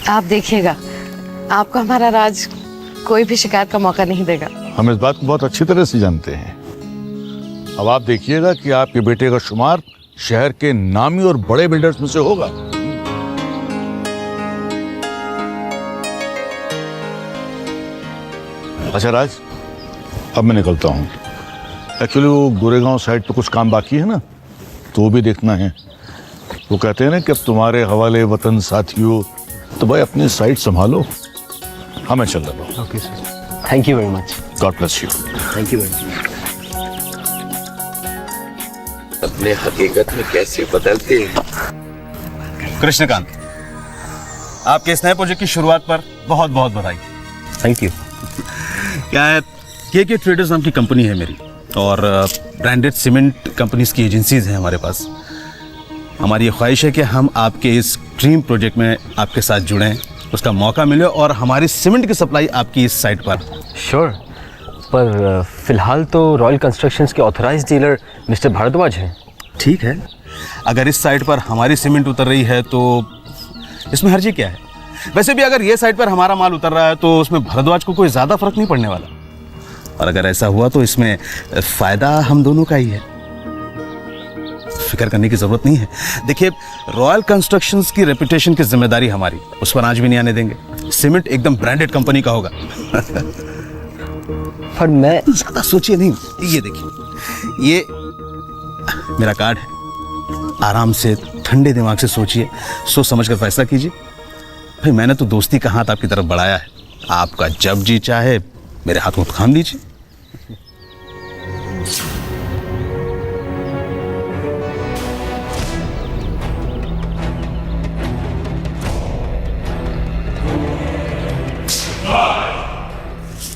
आप देखिएगा, आपको हमारा राज कोई भी शिकायत का मौका नहीं देगा। हम इस बात को बहुत अच्छी तरह से जानते हैं। अब आप देखिएगा कि आपके बेटे का शुमार शहर के नामी और बड़े बिल्डर्स में से होगा। अच्छा राज, अब मैं निकलता हूँ। एक्चुअली वो गोरेगांव साइड पे कुछ काम बाकी है ना, तो वो भी देखना है। वो कहते हैं ना कि अब तुम्हारे हवाले वतन साथियों, तो भाई अपनी साइड संभालो। हाँ मैं चल रहा हूँ। Okay sir, thank you very much. God bless you. Thank you very much. अपने हकीकत में कैसे बदलते हैं। कृष्णकांत, आपके इस नए प्रोजेक्ट की शुरुआत पर बहुत बहुत बधाई। Thank you. क्या है, के ट्रेडर्स नाम की कंपनी है मेरी, और ब्रांडेड सीमेंट कंपनीज की एजेंसीज हैं हमारे पास। हमारी ये ख्वाहिश है कि हम आपके इस ड्रीम प्रोजेक्ट में आपके साथ जुड़ें, उसका मौका मिले और हमारी सीमेंट की सप्लाई आपकी इस साइट पर। श्योर, पर फिलहाल तो रॉयल कंस्ट्रक्शंस के ऑथराइज्ड डीलर मिस्टर भारद्वाज हैं। ठीक है, अगर इस साइट पर हमारी सीमेंट उतर रही है तो इसमें हर्जी क्या है। वैसे भी अगर ये साइट पर हमारा माल उतर रहा है तो उसमें भारद्वाज को कोई ज़्यादा फर्क नहीं पड़ने वाला, और अगर ऐसा हुआ तो इसमें फ़ायदा हम दोनों का ही है। फिक्र करने की ज़रूरत नहीं है। देखिए, रॉयल कंस्ट्रक्शंस की रेपुटेशन की जिम्मेदारी हमारी, उस पर आज भी नहीं आने देंगे। सीमेंट एकदम ब्रांडेड कंपनी का होगा। पर मैं ज़्यादा सोचिए नहीं। ये देखिए, ये मेरा कार्ड है। आराम से ठंडे दिमाग से सोचिए, सोच समझ कर फैसला कीजिए। भाई मैंने तो दोस्ती का हाथ आपकी तरफ बढ़ाया है, आपका जब जी चाहे मेरे हाथ में थाम लीजिए।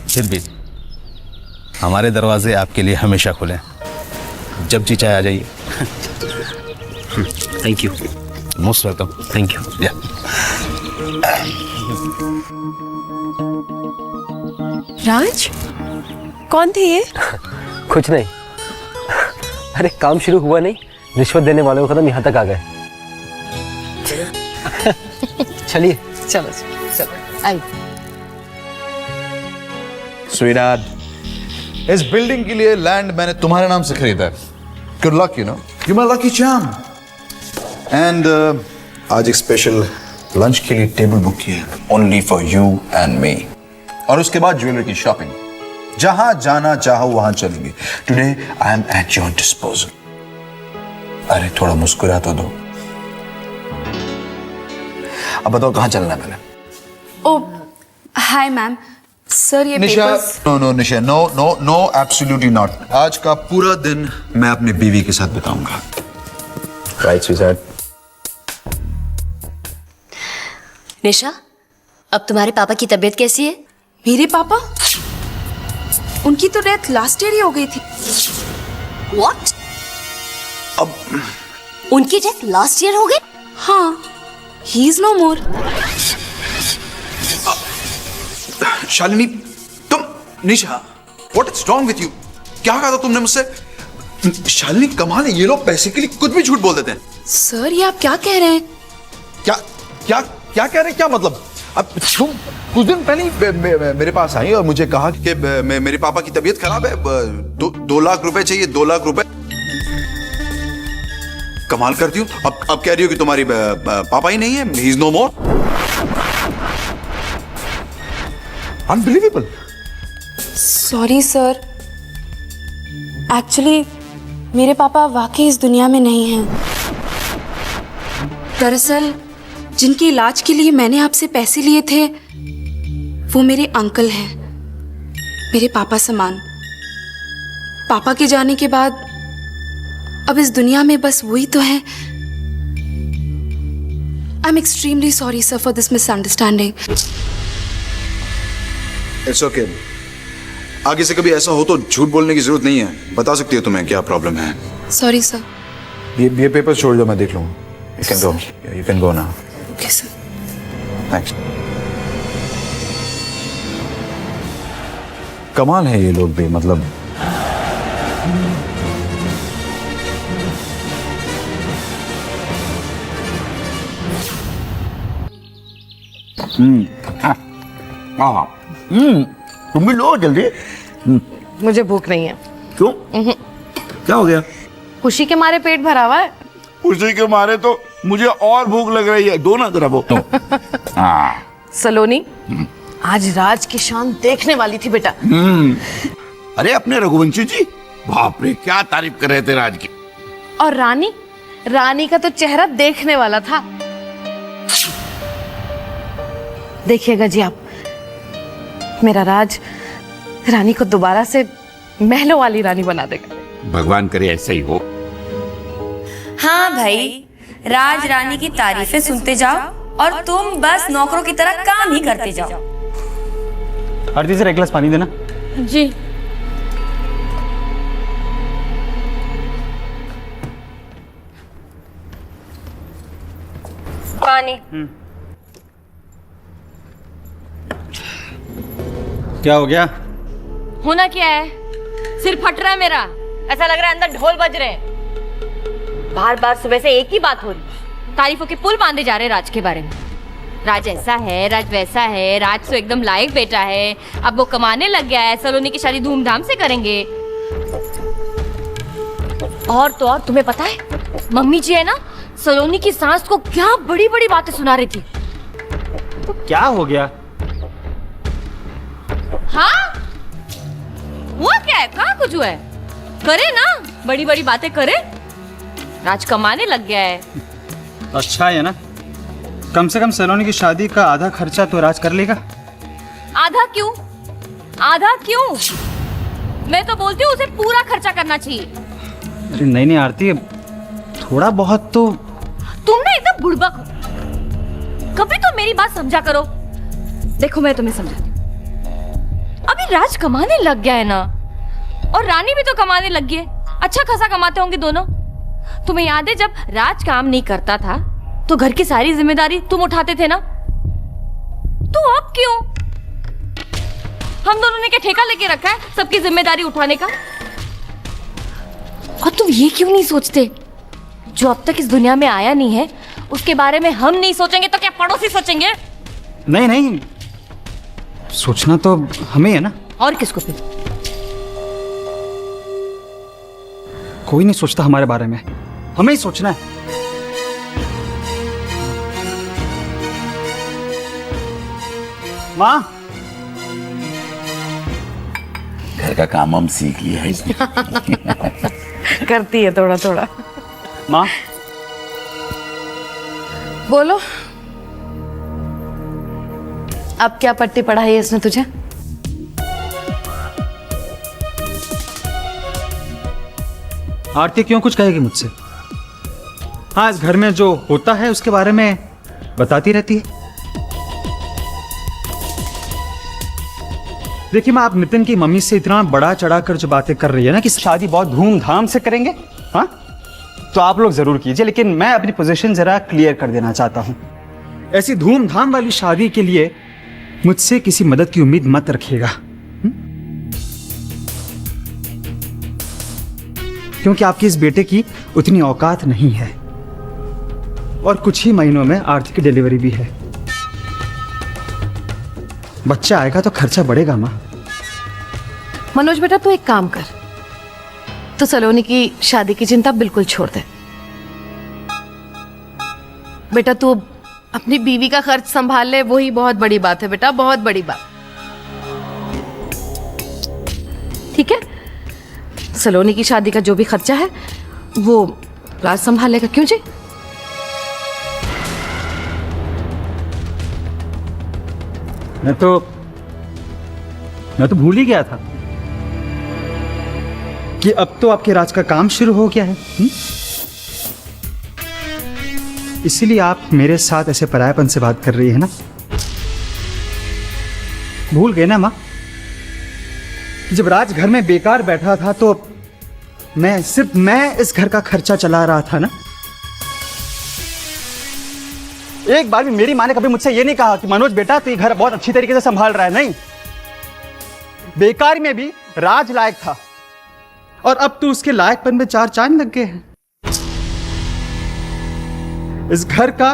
फिर भी हमारे दरवाजे आपके लिए हमेशा खुले हैं, जब जी चाहे आ जाइए। Thank you. Most welcome. Thank you. या राज, कौन थे ये? कुछ नहीं। अरे काम शुरू हुआ नहीं, रिश्वत देने वालों को खत्म, यहाँ तक आ गए। चलिए। चलो चलो आइए। स्वीटहार्ट, इस बिल्डिंग के लिए लैंड मैंने तुम्हारे नाम से खरीदा है। Good luck, you know, you my lucky charm. And आज एक स्पेशल लंच के लिए टेबल बुक किया है, only for you and me. और उसके बाद ज्वेलरी की शॉपिंग, जहां जाना चाहो वहां चलेंगे। Today I am at your disposal. अरे थोड़ा मुस्कुरा तो दो। अब बताओ कहां चलना है मैंने? ओ हाय मैम, सर ये Nisha, papers. No Nisha, no absolutely not. आज का पूरा दिन मैं अपनी बीवी के साथ बिताऊंगा। Right sweetheart? निशा, अब तुम्हारे पापा की तबीयत कैसी है? मेरे पापा? उनकी तो डेथ लास्ट ईयर ही हो गई थी। What? अब उनकी डेथ लास्ट ईयर हो गई? हाँ, he is no more. Shalini, तुम, Nisha, what is wrong with you? क्या कहा था तुमने मुझसे? शालिनी कमाल है, ये लोग पैसे के लिए कुछ भी झूठ बोल देते हैं। सर ये आप क्या कह रहे हैं? क्या क्या क्या कह रहे हैं? क्या मतलब? अब तुम कुछ दिन पहले ही मेरे पास आई और मुझे कहा कि मेरे पापा की तबीयत खराब है, 2 लाख रुपए चाहिए, 2 लाख रुपए। कमाल करती हूँ। अब कह रही हो कि तुम्हारी पापा ही नहीं है, he is no more. Unbelievable. Sorry sir, actually मेरे पापा वाकई इस दुनिया में नहीं हैं। दरअसल जिनके इलाज के लिए मैंने आपसे पैसे लिए थे वो मेरे अंकल हैं, मेरे पापा समान। पापा के जाने के बाद अब इस दुनिया में बस वही तो है। I am extremely sorry sir for this misunderstanding. It's okay. आगे से कभी ऐसा हो तो झूठ बोलने की जरूरत नहीं है, बता सकती है तुम्हें क्या प्रॉब्लम है। Sorry sir. ये पेपर छोड़ दो, मैं देख लूंगा। You can go now. Okay sir. Thanks. कमाल है ये लोग भी, मतलब तुम भी लो जल्दी। मुझे भूख नहीं है। क्यों? क्या हो गया? खुशी के मारे पेट भरा हुआ है। उसी के मारे तो मुझे और भूख लग रही है। दो ना जरा वो। सलोनी, आज राज की शान देखने वाली थी बेटा। अरे अपने रघुवंशी जी, बाप रे क्या तारीफ कर रहे थे राज की। और रानी का तो चेहरा देखने वाला था। देखिएगा जी आप, मेरा राज रानी को दोबारा से महलों वाली रानी बना देगा। भगवान करे ऐसा ही हो। हाँ भाई, राज रानी की तारीफें सुनते जाओ और तुम बस नौकरों की तरह काम ही करते जाओ। आरती सर, एक गिलास पानी देना। जी। पानी। क्या हो गया? होना क्या है? सिर फट रहा है मेरा, ऐसा लग रहा है अंदर ढोल बज रहे हैं। बार बार सुबह से एक ही बात हो रही, तारीफों के पुल बांधे जा रहे राज के बारे में। राज ऐसा है, राज वैसा है, राज तो एकदम लायक बेटा है, अब वो कमाने लग गया है, सलोनी की शादी धूमधाम से करेंगे। और तो और तुम्हें पता है, मम्मी जी है ना, सलोनी की सास को क्या बड़ी बड़ी बातें सुना रही थी। तो क्या हो गया? हाँ, हुआ क्या है? कहाँ कुछ हुआ है? करे ना, बड़ी बड़ी बातें करे। राज कमाने लग गया है। अच्छा है ना, कम से कम सलोनी की शादी का आधा खर्चा तो राज कर लेगा। आधा क्यों? आधा क्यों? मैं तो बोलती हूँ उसे पूरा खर्चा करना चाहिए। अरे नहीं आरती, थोड़ा बहुत तो। तुम ना एकदम बुड़बक हो, कभी तो मेरी बात समझा करो। देखो मैं तुम्हें समझाती हूँ, अभी राज कमाने लग गया है ना, और रानी भी तो कमाने लग गई है, अच्छा खासा कमाते होंगे दोनों। तुम्हें याद है जब राज काम नहीं करता था तो घर की सारी जिम्मेदारी तुम उठाते थे ना, तो अब क्यों? हम दोनों ने क्या ठेका लेके रखा है सबकी जिम्मेदारी उठाने का? और तुम ये क्यों नहीं सोचते, जो अब तक इस दुनिया में आया नहीं है उसके बारे में हम नहीं सोचेंगे तो क्या पड़ोसी सोचेंगे? नहीं, सोचना तो हमें है ना। और किसको फिर? कोई नहीं सोचता हमारे बारे में, हमें ही सोचना है। माँ, घर का काम हम सीख लिया है इसने। करती है थोड़ा थोड़ा। माँ बोलो, अब क्या पट्टी पढ़ाई है इसने तुझे? आरती क्यों कुछ कहेगी मुझसे? हाँ, इस घर में जो होता है उसके बारे में बताती रहती है। देखिए माँ, आप नितिन की मम्मी से इतना बड़ा चढ़ाकर जो बातें कर रही है ना कि शादी बहुत धूमधाम से करेंगे, हाँ तो आप लोग जरूर कीजिए, लेकिन मैं अपनी पोजीशन जरा क्लियर कर देना चाहता हूं। ऐसी धूमधाम वाली शादी के लिए मुझसे किसी मदद की उम्मीद मत रखिएगा, क्योंकि आपके इस बेटे की उतनी औकात नहीं है, और कुछ ही महीनों में आरती की डिलीवरी भी है। बच्चा आएगा तो खर्चा बढ़ेगा माँ। मनोज बेटा, तू एक काम कर, तो सलोनी की शादी की चिंता बिल्कुल छोड़ दे। बेटा तू अपनी बीवी का खर्च संभाल ले, वही बहुत बड़ी बात है बेटा, बहुत बड़ी बात। ठीक है, सलोनी की शादी का जो भी खर्चा है वो राज संभालेगा। क्यों जी? मैं तो भूल ही गया था कि अब तो आपके राज का काम शुरू हो गया है। इसीलिए आप मेरे साथ ऐसे परायापन से बात कर रही है ना। भूल गए ना माँ, जब राज घर में बेकार बैठा था तो सिर्फ मैं इस घर का खर्चा चला रहा था ना। एक बार भी मेरी माँ ने कभी मुझसे ये नहीं कहा कि मनोज बेटा तू ये घर बहुत अच्छी तरीके से संभाल रहा है। नहीं, बेकार में भी राज लायक था, और अब तो उसके लायकपन में 4 चांद लग गए हैं। इस घर का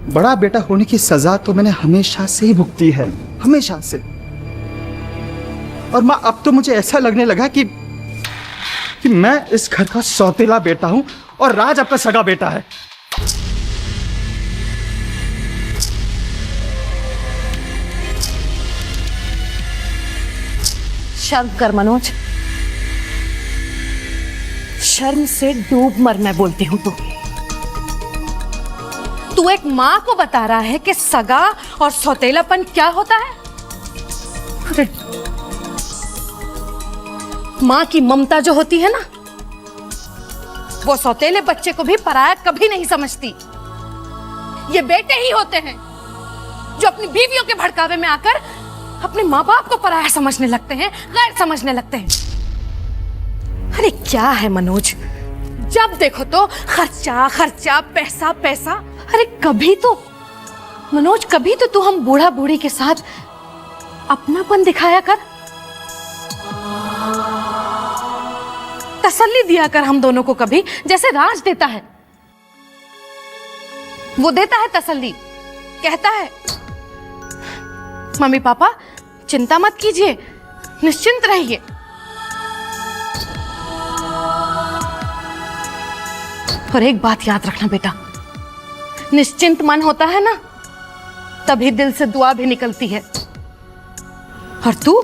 बड़ा बेटा होने की सजा तो मैंने हमेशा से ही भुगती है, हमेशा से। और माँ अब तो मुझे ऐसा लगने लगा कि मैं इस घर का सौतेला बेटा हूं और राज आपका सगा बेटा है। शर्म कर मनोज, शर्म से डूब मर, मैं बोलती हूं। तू एक माँ को बता रहा है कि सगा और सौतेलापन क्या होता है? अरे माँ की ममता जो होती है ना, वो सौतेले बच्चे को भी पराया कभी नहीं समझती। ये बेटे ही होते हैं जो अपनी बीवियों के भड़कावे में आकर अपने माँ बाप को पराया समझने लगते हैं, गैर समझने लगते हैं। अरे क्या है मनोज, जब देखो तो खर्चा खर्चा, पैसा पैसा। अरे कभी तो मनोज, कभी तो तू हम बूढ़ा बूढ़ी के साथ अपनापन दिखाया कर, तसल्ली दिया कर हम दोनों को, कभी जैसे राज देता है। वो देता है तसल्ली, कहता है मम्मी पापा चिंता मत कीजिए, निश्चिंत रहिए। और एक बात याद रखना बेटा, निश्चिंत मन होता है ना, तभी दिल से दुआ भी निकलती है। और तू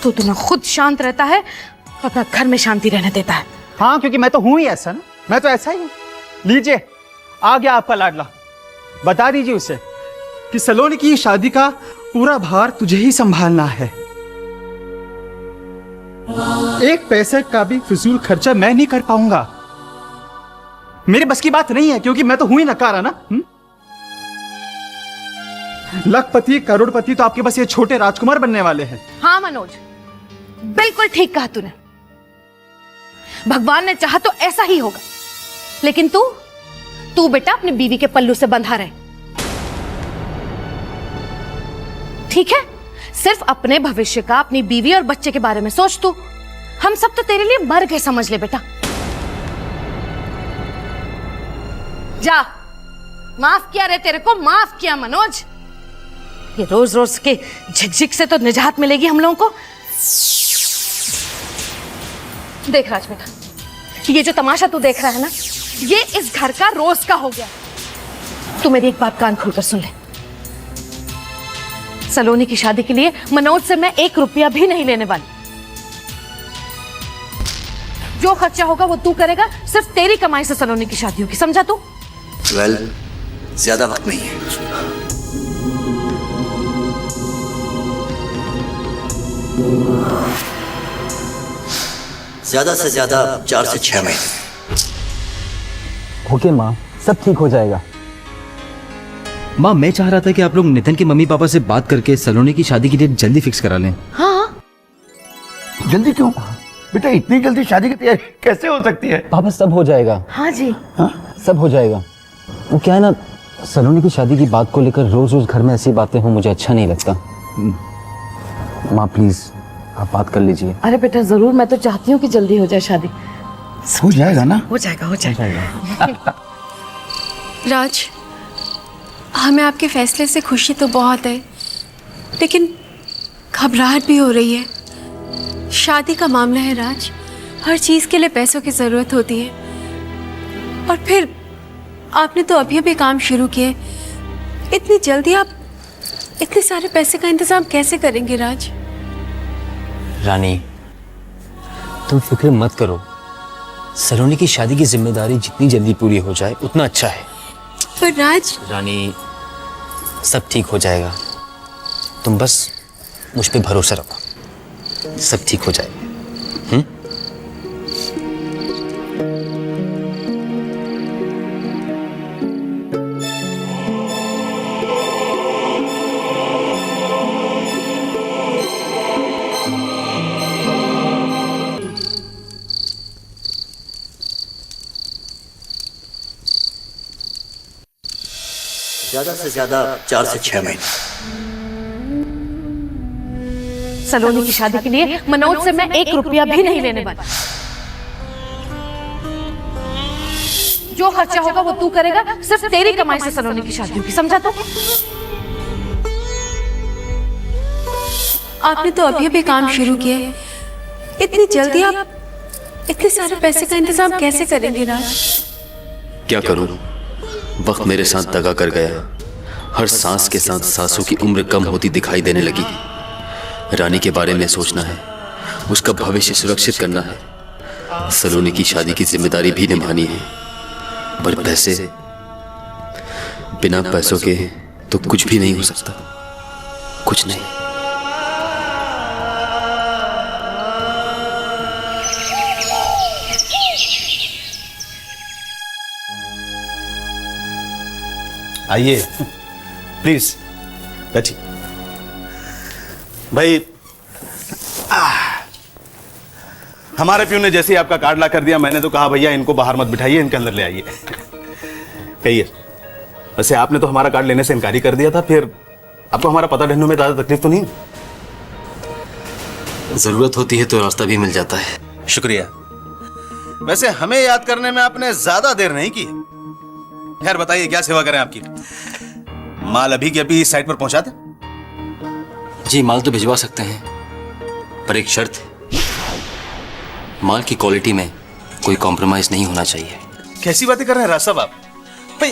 तो ना खुद शांत रहता है और ना घर में शांति रहने देता है। हाँ, क्योंकि मैं तो हूं ही ऐसा ना, मैं तो ऐसा ही हूं। लीजिए आ गया आपका लाडला। बता दीजिए उसे कि सलोनी की शादी का पूरा भार तुझे ही संभालना है। एक पैसे का भी फिजूल खर्चा मैं नहीं कर पाऊंगा, मेरे बस की बात नहीं है, क्योंकि मैं तो हूं ही नकारा ना। लखपति करोड़पति तो आपके बस ये छोटे राजकुमार बनने वाले हैं। हाँ मनोज, बिल्कुल ठीक कहा तूने। भगवान ने चाहा तो ऐसा ही होगा, लेकिन तू बेटा अपनी बीवी के पल्लू से बंधा रहे, ठीक है? सिर्फ अपने भविष्य का, अपनी बीवी और बच्चे के बारे में सोच तू। हम सब तो तेरे लिए मर गए, समझ ले बेटा। जा, माफ किया रे तेरे को, माफ किया मनोज। ये रोज रोज के झिकझिक से तो निजात मिलेगी हम लोगों को। देख राज बेटा, ये जो तमाशा तू देख रहा है ना, ये इस घर का रोज का हो गया। तू मेरी एक बात कान खोलकर सुन ले, सलोनी की शादी के लिए मनोज से मैं 1 रुपया भी नहीं लेने वाली। जो खर्चा होगा वो तू करेगा, सिर्फ तेरी कमाई से सलोनी की शादी होगी, समझा तू? ज्यादा वक्त नहीं है। ज्यादा से ज्यादा 4 से 6 महीने। ओके माँ, सब ठीक हो जाएगा। माँ, मैं चाह रहा था कि आप लोग नितिन के मम्मी पापा से बात करके सलोनी की शादी की डेट जल्दी फिक्स करा लें। हाँ, जल्दी क्यों बेटा, इतनी जल्दी शादी की तैयारी कैसे हो सकती है? पापा सब हो जाएगा। हाँ जी, सब हो जाएगा। वो क्या है ना, सलोनी की शादी की बात को लेकर रोज रोज घर में ऐसी बातें हो, मुझे अच्छा नहीं लगता। माँ प्लीज आप बात कर लीजिए। अरे बेटा जरूर, मैं तो चाहती हूँ कि जल्दी हो जाए शादी। हो जाएगा ना? हो जाएगा। राज, हमें आपके फैसले से खुशी तो बहुत है, लेकिन घबराहट भी हो रही है। शादी का मामला है राज, हर चीज़ के लिए पैसों की ज़रूरत होती है। और फिर आपने तो अभी अभी काम शुरू किए, इतनी जल्दी आप इतने सारे पैसे का इंतजाम कैसे करेंगे राज? रानी, तुम फिक्र मत करो, सलोनी की शादी की जिम्मेदारी जितनी जल्दी पूरी हो जाए उतना अच्छा है। पर राज, रानी सब ठीक हो जाएगा, तुम बस मुझ पे भरोसा रखो, सब ठीक हो जाएगा। ज्यादा से ज्यादा 4 से 6 महीने। सलोनी की शादी के लिए मनोज से मैं 1 रुपया भी नहीं लेने वाली। जो खर्चा होगा वो तू करेगा, सिर्फ तेरी कमाई से सलोनी की शादी होगी, समझा? तो आपने तो अभी अभी काम शुरू किया है, इतनी जल्दी आप इतने सारे पैसे का इंतजाम कैसे करेंगे राज? क्या करूं, वक्त मेरे साथ दगा कर गया। हर सांस के साथ सांसों की उम्र कम होती दिखाई देने लगी। रानी के बारे में सोचना है, उसका भविष्य सुरक्षित करना है, सलोनी की शादी की जिम्मेदारी भी निभानी है। पर पैसे, बिना पैसों के तो कुछ भी नहीं हो सकता, कुछ नहीं। आइए प्लीज बैठिए। भाई हमारे प्यून ने जैसे ही आपका कार्ड ला कर दिया, मैंने तो कहा भैया इनको बाहर मत बिठाइए, इनके अंदर ले आइए। कहिए, वैसे आपने तो हमारा कार्ड लेने से इनकार ही कर दिया था, फिर आपको हमारा पता ढूंढने में ज्यादा तकलीफ तो नहीं? जरूरत होती है तो रास्ता भी मिल जाता है। शुक्रिया। वैसे हमें याद करने में आपने ज्यादा देर नहीं की। खैर बताइए क्या सेवा करें आपकी? माल अभी के अभी साइट पर पहुंचा दें? जी माल तो भिजवा सकते हैं, पर एक शर्त है, माल की क्वालिटी में कोई कॉम्प्रोमाइज नहीं होना चाहिए। कैसी बातें कर रहे हैं राज साहब आप? भाई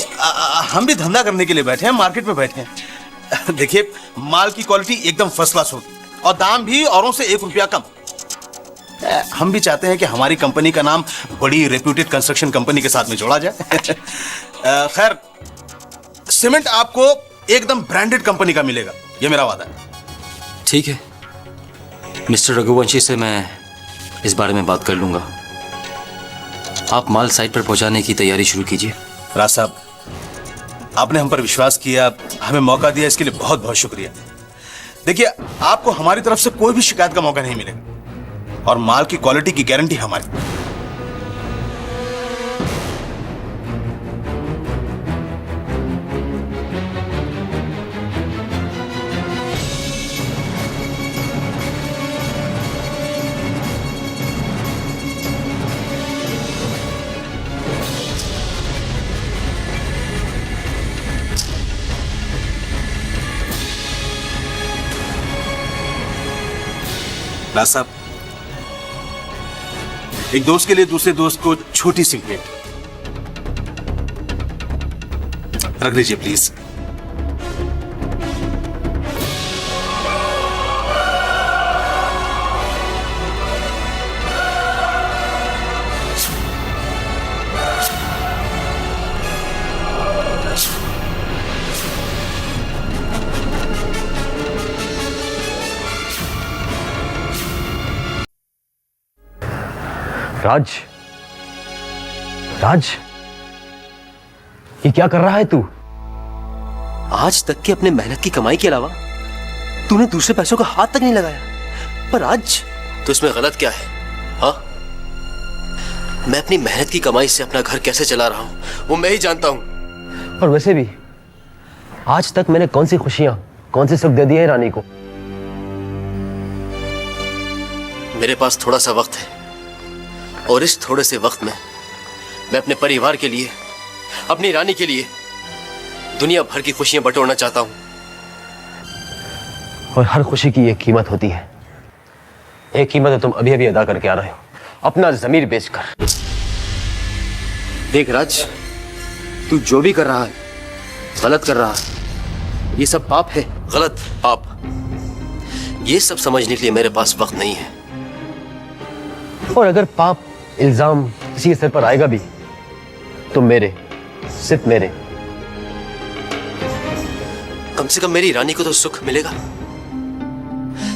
हम भी धंधा करने के लिए बैठे हैं, मार्केट में बैठे हैं। देखिए माल की क्वालिटी एकदम फर्स्ट क्लास होगी और दाम भी औरों से 1 रुपया कम। हम भी चाहते हैं कि हमारी कंपनी का नाम बड़ी रेप्यूटेड कंस्ट्रक्शन कंपनी के साथ में जोड़ा जाए। खैर सीमेंट आपको एकदम ब्रांडेड कंपनी का मिलेगा, ये मेरा वादा है। ठीक है, मिस्टर रघुवंशी से मैं इस बारे में बात कर लूंगा। आप माल साइट पर पहुंचाने की तैयारी शुरू कीजिए। राज साहब आपने हम पर विश्वास किया, हमें मौका दिया, इसके लिए बहुत बहुत शुक्रिया। देखिए आपको हमारी तरफ से कोई भी शिकायत का मौका नहीं मिलेगा और माल की क्वालिटी की गारंटी हमारी। राज साहब एक दोस्त के लिए दूसरे दोस्त को छोटी सी भेंट रख लीजिए प्लीज। राज, राज, ये क्या कर रहा है तू? आज तक की अपने मेहनत की कमाई के अलावा तूने दूसरे पैसों का हाथ तक नहीं लगाया, पर आज तो इसमें गलत क्या है? हाँ, मैं अपनी मेहनत की कमाई से अपना घर कैसे चला रहा हूं वो मैं ही जानता हूं। और वैसे भी आज तक मैंने कौन सी खुशियां, कौन से सुख दे दिए रानी को? मेरे पास थोड़ा सा वक्त है और इस थोड़े से वक्त में मैं अपने परिवार के लिए, अपनी रानी के लिए दुनिया भर की खुशियां बटोरना चाहता हूं। और हर खुशी की एक कीमत होती है, एक कीमत है तुम अभी अभी अदा करके आ रहे हो, अपना जमीर बेचकर। देख राज, तू जो भी कर रहा है गलत कर रहा है, ये सब पाप है, गलत पाप। ये सब समझने के लिए मेरे पास वक्त नहीं है। और अगर पाप इल्जाम किसी के सिर पर आएगा भी तो मेरे, सिर्फ मेरे। कम से कम मेरी रानी को तो सुख मिलेगा।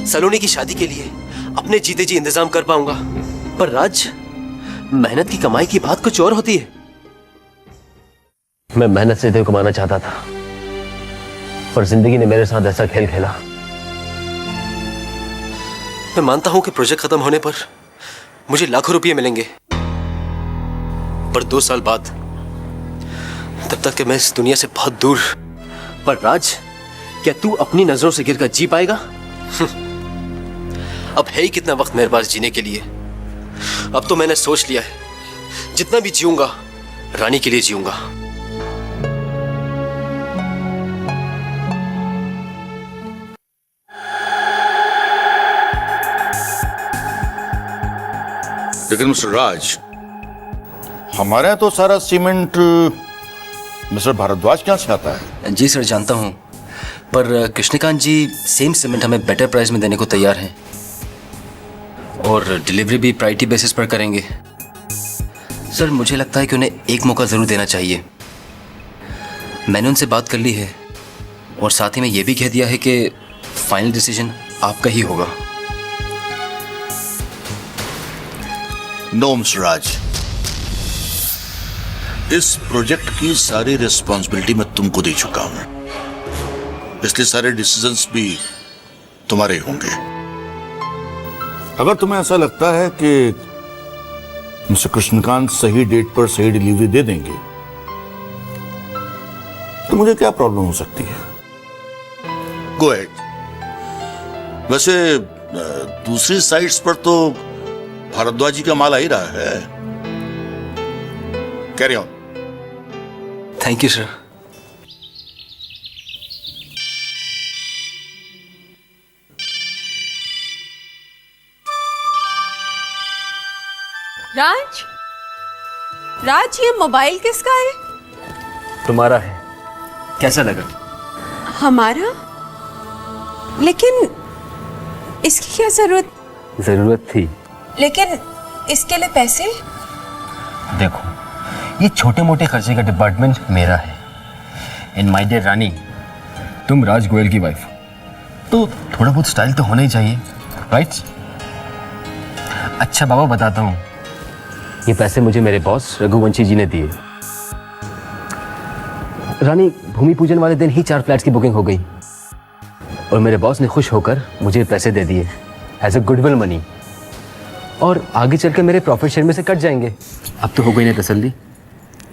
सलोनी की शादी के लिए अपने जीते जी इंतजाम कर पाऊंगा। पर राज, मेहनत की कमाई की बात कुछ और होती है। मैं मेहनत से दिल कमाना चाहता था, पर जिंदगी ने मेरे साथ ऐसा खेल खेला। मैं मानता हूं कि प्रोजेक्ट खत्म होने पर मुझे लाखों रुपए मिलेंगे, पर 2 साल बाद, तब तक कि मैं इस दुनिया से बहुत दूर। पर राज, क्या तू अपनी नजरों से गिरकर जी पाएगा? अब है ही कितना वक्त मेरे पास जीने के लिए। अब तो मैंने सोच लिया है, जितना भी जीऊंगा रानी के लिए जीऊंगा। लेकिन मिस्टर राज, हमारे यहाँ तो सारा सीमेंट मिस्टर भारद्वाज के यहाँ से आता है। जी सर, जानता हूँ, पर कृष्णकांत जी सेम सीमेंट हमें बेटर प्राइस में देने को तैयार हैं और डिलीवरी भी प्रायोरिटी बेसिस पर करेंगे। सर मुझे लगता है कि उन्हें एक मौका ज़रूर देना चाहिए। मैंने उनसे बात कर ली है और साथ ही में ये भी कह दिया है कि फाइनल डिसीजन आपका ही होगा। नो मिस्टर राज, इस प्रोजेक्ट की सारी रिस्पॉन्सिबिलिटी मैं तुमको दे चुका हूं, इसलिए सारे डिसीजंस भी तुम्हारे होंगे। अगर तुम्हें ऐसा लगता है कि मिस्टर कृष्णकांत सही डेट पर सही डिलीवरी दे देंगे तो मुझे क्या प्रॉब्लम हो सकती है? Go ahead. वैसे दूसरी साइट्स पर तो भारद्वाज जी का माल आ ही रहा है। Carry on. Thank you sir. Raj, Raj ये मोबाइल किसका है? तुम्हारा है। कैसा लगा? हमारा? लेकिन इसकी क्या जरूरत थी। लेकिन इसके लिए पैसे? देखो, ये छोटे मोटे खर्चे का डिपार्टमेंट मेरा है। एंड माय डियर रानी, तुम राज गोयल की वाइफ, तो थोड़ा बहुत स्टाइल तो होना ही चाहिए, राइट? अच्छा बाबा, बताता हूँ, ये पैसे मुझे मेरे बॉस रघुवंशी जी ने दिए। रानी, भूमि पूजन वाले दिन ही 4 फ्लैट्स की बुकिंग हो गई और मेरे बॉस ने खुश होकर मुझे पैसे दे दिए एज अ गुडविल मनी, और आगे चलकर मेरे प्रॉफिट शेयर में से कट जाएंगे। अब तो हो गई ना तसल्ली?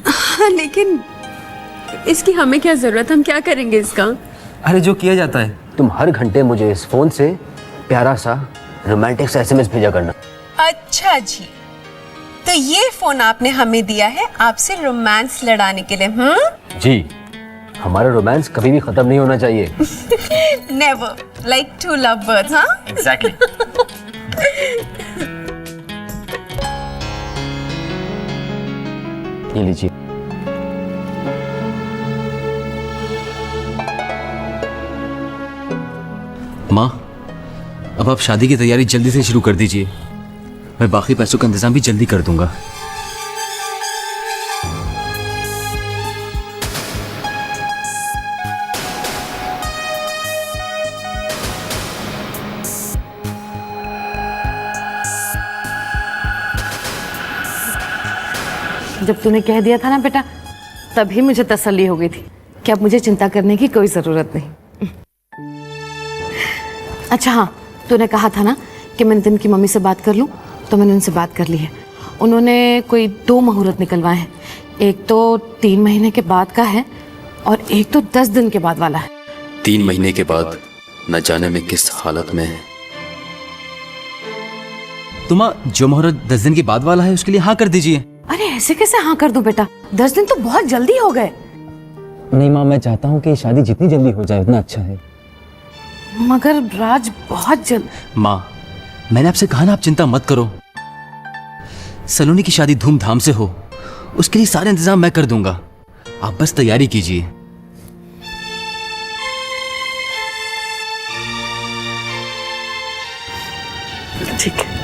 हाँ, लेकिन इसकी हमें क्या जरूरत? हम क्या करेंगे इसका? अरे जो किया जाता है, तुम हर घंटे मुझे इस फोन से प्यारा सा रोमांटिक सा SMS भेजा करना। अच्छा जी, तो ये फोन आपने हमें दिया है आपसे रोमांस लड़ाने के लिए? जी, हमारा रोमांस कभी भी खत्म नहीं होना चाहिए। Never, like to lovers. हाँ, एग्जैक्टली। ये लीजिए। माँ, अब आप शादी की तैयारी जल्दी से शुरू कर दीजिए। मैं बाकी पैसों का इंतजाम भी जल्दी कर दूंगा। जब तूने कह दिया था ना बेटा, तभी मुझे तसल्ली हो गई थी कि अब मुझे चिंता करने की कोई जरूरत नहीं। अच्छा हाँ, तूने कहा था ना कि मैं नितिन की मम्मी से बात कर लूं, तो मैंने उनसे बात कर ली है। उन्होंने कोई 2 मुहूर्त निकलवाए हैं। एक तो 3 महीने के बाद का है और एक तो 10 दिन के बाद वाला है। 3 महीने के बाद न जाने में किस हालत में है। तुम जो मुहूर्त 10 दिन के बाद वाला है उसके लिए हाँ कर दीजिए। अरे ऐसे कैसे हाँ कर दूं बेटा? 10 दिन तो बहुत जल्दी हो गए। नहीं माँ, मैं चाहता हूँ कि शादी जितनी जल्दी हो जाए उतना अच्छा है। मगर राज बहुत जल्द। माँ, मैंने आपसे कहा ना, आप चिंता मत करो। सलोनी की शादी धूमधाम से हो, उसके लिए सारे इंतजाम मैं कर दूंगा। आप बस तैयारी कीजिए। ठीक है।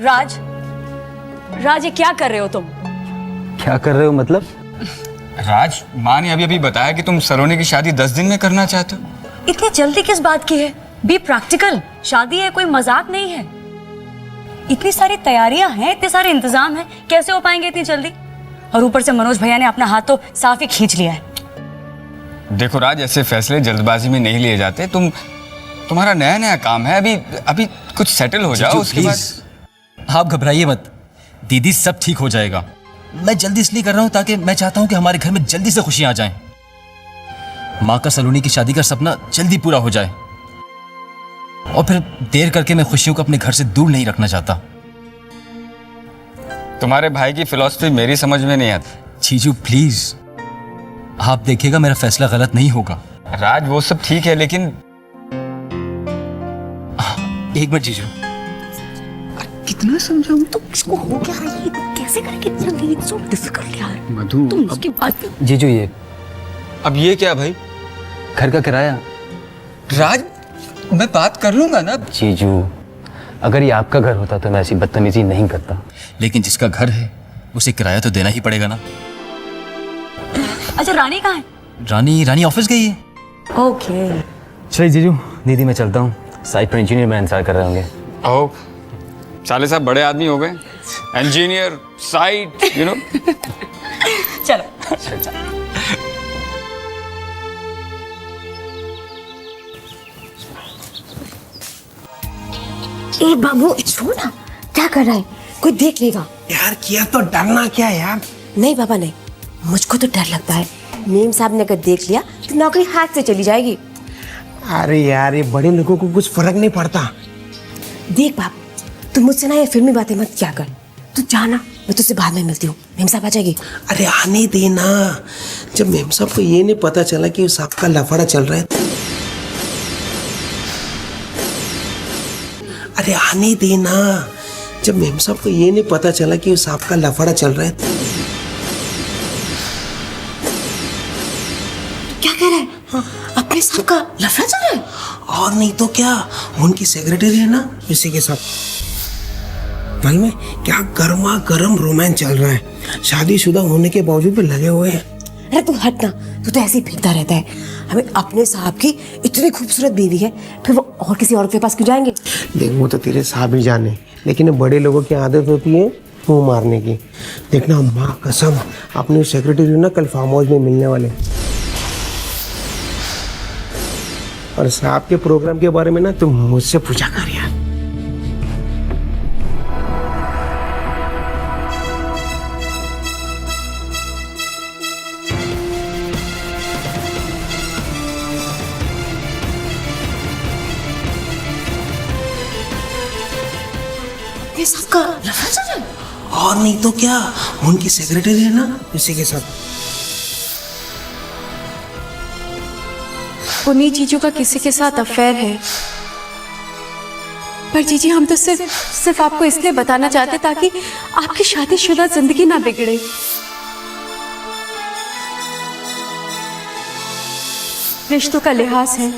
राज, ये क्या कर रहे हो तुम? क्या कर रहे हो मतलब? राज, माँ ने अभी बताया कि तुम सलोनी की शादी 10 दिन में करना चाहते हो। इतनी जल्दी किस बात की है? Be practical. शादी है, कोई मजाक नहीं है। इतनी सारी तैयारियां हैं, इतने सारे इंतजाम हैं, कैसे हो पाएंगे इतनी जल्दी? और ऊपर से मनोज भैया ने अपना हाथ तो साफ ही खींच लिया है। देखो राज, ऐसे फैसले जल्दबाजी में नहीं लिए जाते। तुम्हारा नया नया काम है, अभी कुछ सेटल हो जाओ, उसके बाद। आप घबराइए मत, दीदी सब ठीक हो जाएगा। मैं जल्दी इसलिए कर रहा हूँ ताकि मैं चाहता हूँ कि हमारे घर में जल्दी से खुशियां आ जाएं। माँ का सलोनी की शादी का सपना जल्दी पूरा हो जाए और फिर देर करके मैं खुशियों को अपने घर से दूर नहीं रखना चाहता। तुम्हारे भाई की फिलॉसफी मेरी समझ में नहीं आती। जीजू प्लीज, आप देखिएगा मेरा फैसला गलत नहीं होगा। राज वो सब ठीक है लेकिन एक मिनट जीजू, कितना समझाऊं तो किसको हो क्या रहा है, कैसे करेंगे इतना, इट्स सो डिफिकल्ट यार। मधु तुम उसकी बात जीजू ये अब ये क्या भाई? घर का किराया। राज मैं बात कर लूंगा ना। जीजू अगर ये आपका घर होता तो मैं ऐसी बदतमीजी नहीं करता, लेकिन जिसका घर है उसे किराया तो देना ही पड़ेगा ना। अच्छा रानी कहाँ है? रानी ऑफिस गई है। ओके चलिए जीजू, दीदी मैं चलता हूँ, साइट पर इंजीनियर मेरा इंतजार कर रहे होंगे। ओह साले साहब बड़े आदमी हो गए, इंजीनियर, साइट, यू नो। चलो ए बाबू छोड़ ना, क्या कर रहा है, कोई देख लेगा। यार किया तो डरना क्या यार। नहीं बाबा नहीं, मुझको तो डर लगता है, मेम साहब ने अगर देख लिया तो नौकरी हाथ से चली जाएगी। अरे यार ये बड़े लोगों को कुछ फर्क नहीं पड़ता। देख बाप, तू मुझसे ना ये फिल्मी बातें मत क्या कर, तू जाना, मैं तुझसे बाद में मिलती हूँ, मेम साहब आ जाएगी। अरे आने देना, जब मेम साहब को ये नहीं पता चला कि उस आपका लफड़ा चल रहा है। अरे आने देना, जब मेम साहब को ये नहीं पता चला कि उस आपका लफड़ा चल रहा है। क्या कह रहा है? हाँ, अपने साहब का लफड़ा चल रहा है? और नहीं तो क्या, उनकी सेक्रेटरी है ना इसी के साथ। मालूम है क्या गर्मा गर्म रोमांस चल रहा है, शादीशुदा होने के बावजूद भी लगे हुए हैं। अरे तू हट ना, तू तो ऐसे ही फिरता रहता है। हमें अपने साहब की इतनी खूबसूरत बीवी है, फिर वो और किसी और के पास क्यों जाएंगे? देख वो तो तेरे साहब ही जाने, लेकिन बड़े लोगों की आदत होती है मुंह मारने की। देखना माँ कसम, अपने सेक्रेटरी ना कल फार्म हाउस में मिलने वाले, और साहब के प्रोग्राम के बारे में ना तुम मुझसे पूछा कर यार। ये सबका लफड़ा चल रहा है? और नहीं तो क्या, उनकी सेक्रेटरी है ना इसी के साथ। पुनीत जीजू का किसी के साथ अफेयर है, पर जीजी हम तो सिर्फ आपको इसलिए बताना चाहते ताकि आपकी शादीशुदा जिंदगी ना बिगड़े। रिश्तों का लिहाज है,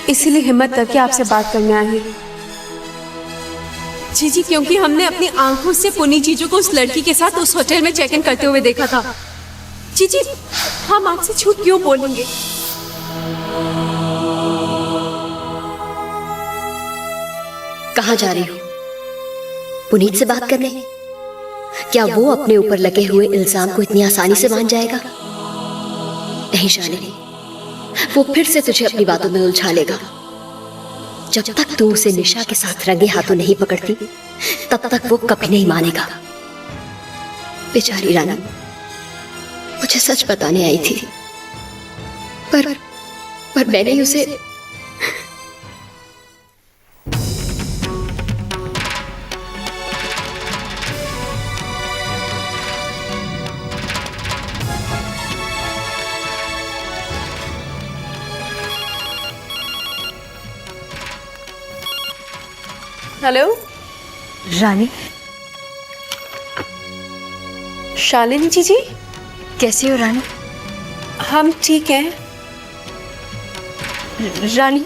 इसीलिए हिम्मत करके आपसे बात करने आई हैं। जीजी क्योंकि हमने अपनी आंखों से पुनीत जीजू को उस लड़की के साथ उस होटल में चेक इन करते हुए देखा था। जीजी हम आपसे झूठ क्यों बोलेंगे? कहाँ जा रही हो? पुनीत से बात करने? क्या वो अपने ऊपर लगे हुए इल्जाम को इतनी आसानी से मान जाएगा? नहीं शालिनी, वो फिर से तुझे अपनी बातों में उलझा लेगा। जब तक तू उसे निशा के साथ रंगे हाथों नहीं पकड़ती, तब तक वो कभी नहीं मानेगा। बेचारी रानी मुझे सच बताने आई थी, पर मैंने ही उसे हेलो रानी। शालिनी जीजी कैसी हो रानी? हम ठीक हैं। रानी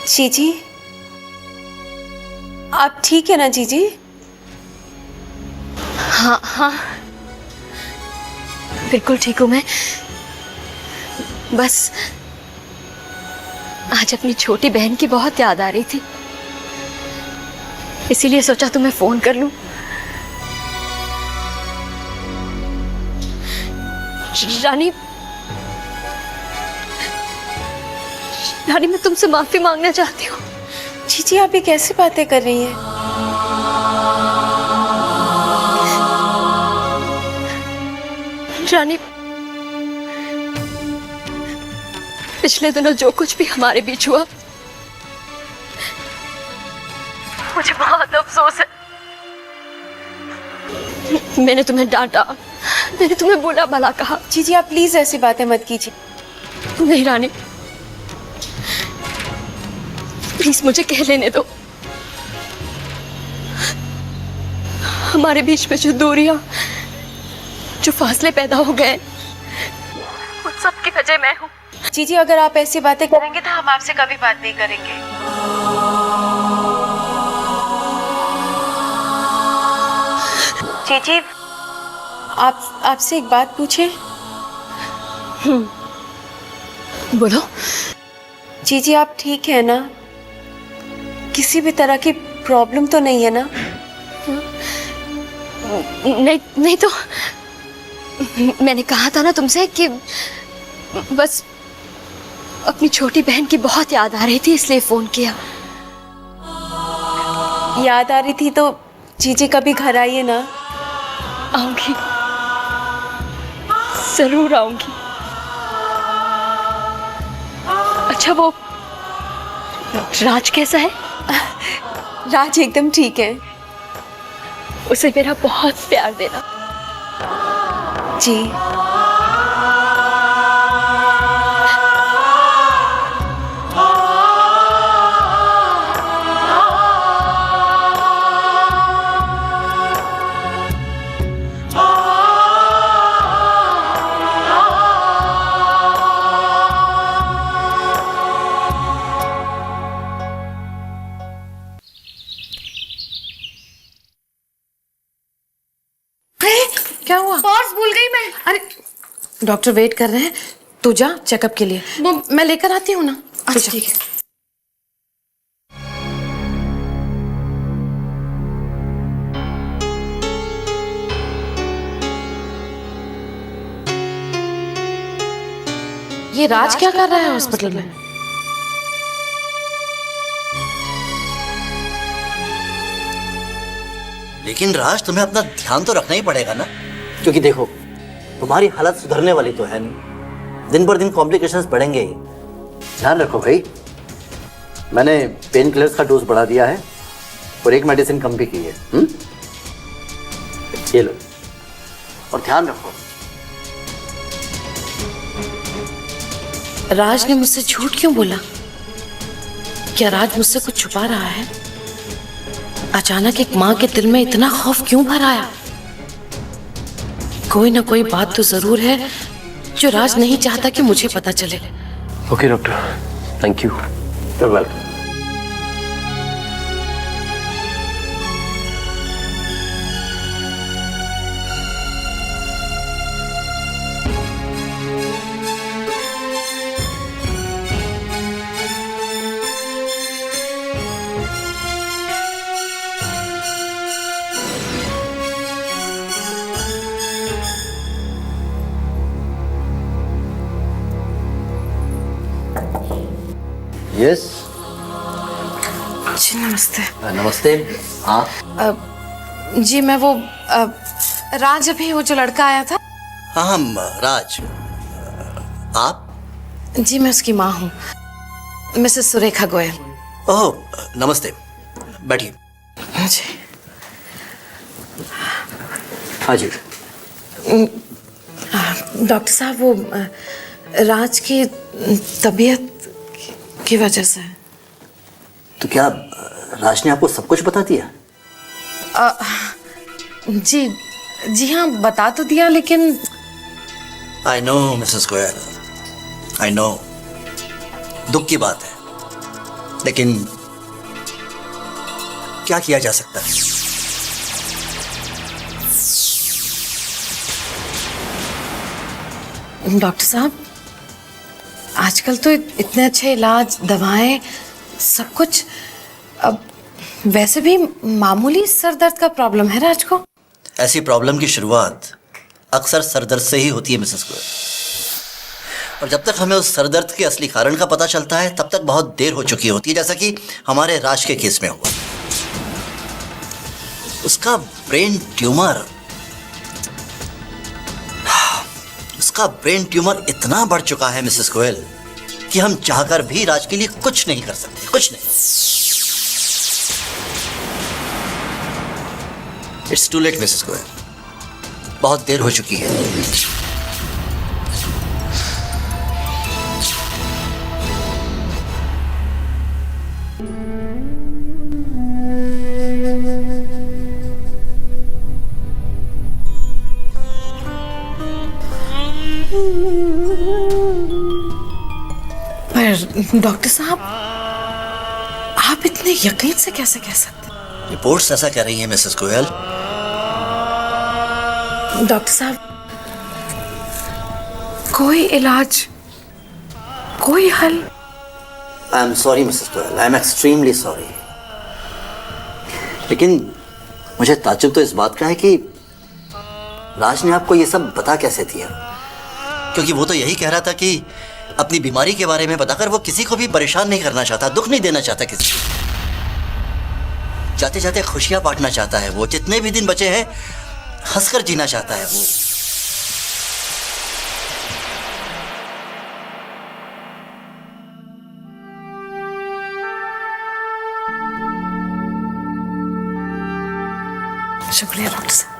जीजी आप ठीक है ना जीजी? हाँ हाँ बिल्कुल ठीक हूँ मैं। बस आज अपनी छोटी बहन की बहुत याद आ रही थी, इसीलिए सोचा तुम्हें फोन कर लूं। रानी मैं तुमसे माफी मांगना चाहती हूँ। जीजी आप ये कैसी बातें कर रही हैं? रानी पिछले दिनों जो कुछ भी हमारे बीच हुआ, मुझे बहुत अफसोस है। मैंने तुम्हें डांटा, मैंने तुम्हें बुरा भला कहा। जी आप प्लीज ऐसी बातें मत कीजिए। नहीं रानी, प्लीज मुझे कह लेने दो। हमारे बीच में जो दूरियां, जो फासले पैदा हो गए, उन सब की वजह मैं हूँ। जी अगर आप ऐसी बातें करेंगे तो हम आपसे कभी बात नहीं करेंगे। जी आपसे एक बात पूछे? बोलो। जी आप ठीक है ना? किसी भी तरह की प्रॉब्लम तो नहीं है ना? नहीं तो मैंने कहा था ना तुमसे कि बस अपनी छोटी बहन की बहुत याद आ रही थी, इसलिए फोन किया। याद आ रही थी तो जीजी कभी घर आइए ना। आऊंगी, जरूर आऊंगी। अच्छा वो राज कैसा है? राज एकदम ठीक है। उसे मेरा बहुत प्यार देना। जी क्या हुआ? पर्स भूल गई मैं। अरे डॉक्टर वेट कर रहे हैं, तू जा चेकअप के लिए। वो मैं लेकर आती हूँ ना। अच्छा ठीक है। ये राज क्या कर रहा है हॉस्पिटल में? लेकिन राज, तुम्हें अपना ध्यान तो रखना ही पड़ेगा ना, क्योंकि देखो तुम्हारी हालत सुधरने वाली तो है नहीं, दिन पर दिन कॉम्प्लिकेशंस बढ़ेंगे ही। ध्यान रखो भाई। मैंने पेन किलर्स का डोज बढ़ा दिया है और एक मेडिसिन कम भी की है। ये लो और ध्यान रखो। राज ने मुझसे झूठ क्यों बोला? क्या राज मुझसे कुछ छुपा रहा है? अचानक एक माँ के दिल में इतना खौफ क्यों भर आया? कोई ना कोई बात तो जरूर है जो राज नहीं चाहता कि मुझे पता चले। Okay doctor, thank you. You're welcome. Yes जी नमस्ते। नमस्ते। हाँ जी मैं वो राज अभी वो जो लड़का आया था। हाँ हम राज। आप? जी मैं उसकी माँ हूँ, मिसेस सुरेखा गोयल। ओह नमस्ते, बैठिए। जी हाँ जी। डॉक्टर साहब वो राज की तबीयत की वजह से। तो क्या राज ने आपको सब कुछ बता दिया? जी हाँ बता तो दिया, लेकिन I know Mrs Goyal, I know, दुख की बात है, लेकिन क्या किया जा सकता है? डॉक्टर साहब आजकल तो इतने अच्छे इलाज, दवाएं, सब कुछ। अब वैसे भी मामूली सर दर्द का प्रॉब्लम है राज को। ऐसी प्रॉब्लम की शुरुआत अक्सर सरदर्द से ही होती है मिसेस गोयल, और जब तक हमें उस सरदर्द के असली कारण का पता चलता है तब तक बहुत देर हो चुकी होती है, जैसा कि हमारे राज के केस में हुआ। उसका ब्रेन ट्यूमर इतना बढ़ चुका है मिसेस गोयल कि हम चाहकर भी राज के लिए कुछ नहीं कर सकते, कुछ नहीं। It's too late Mrs Goyal, बहुत देर हो चुकी है। पर डॉक्टर साहब, आप इतने यकीन से कैसे कह सकते हैं? रिपोर्ट्स ऐसा कह रही हैं मिसेस गोयल। डॉक्टर साहब, कोई इलाज, कोई हल? I am sorry Mrs Goyal, I am extremely sorry. लेकिन मुझे ताज्जुब तो इस बात का है कि राज ने आपको ये सब बता कैसे दिया, क्योंकि वो तो यही कह रहा था कि अपनी बीमारी के बारे में बताकर वो किसी को भी परेशान नहीं करना चाहता, दुख नहीं देना चाहता किसी को, जाते जाते खुशियां बांटना चाहता है। वो जितने भी दिन बचे हैं हंसकर जीना चाहता है वो। शुक्रिया डॉक्टर साहब।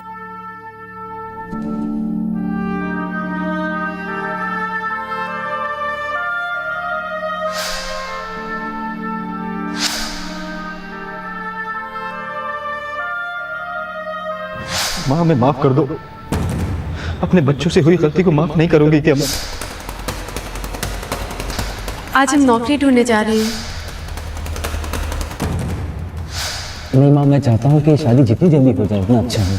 माँ, हमें माफ कर दो। अपने बच्चों से हुई गलती को माफ नहीं करूंगी क्या मैं? आज हम नौकरी ढूंढने जा रहे हैं। नहीं माँ, मैं चाहता हूँ कि शादी जितनी जल्दी हो जाए उतना अच्छा है।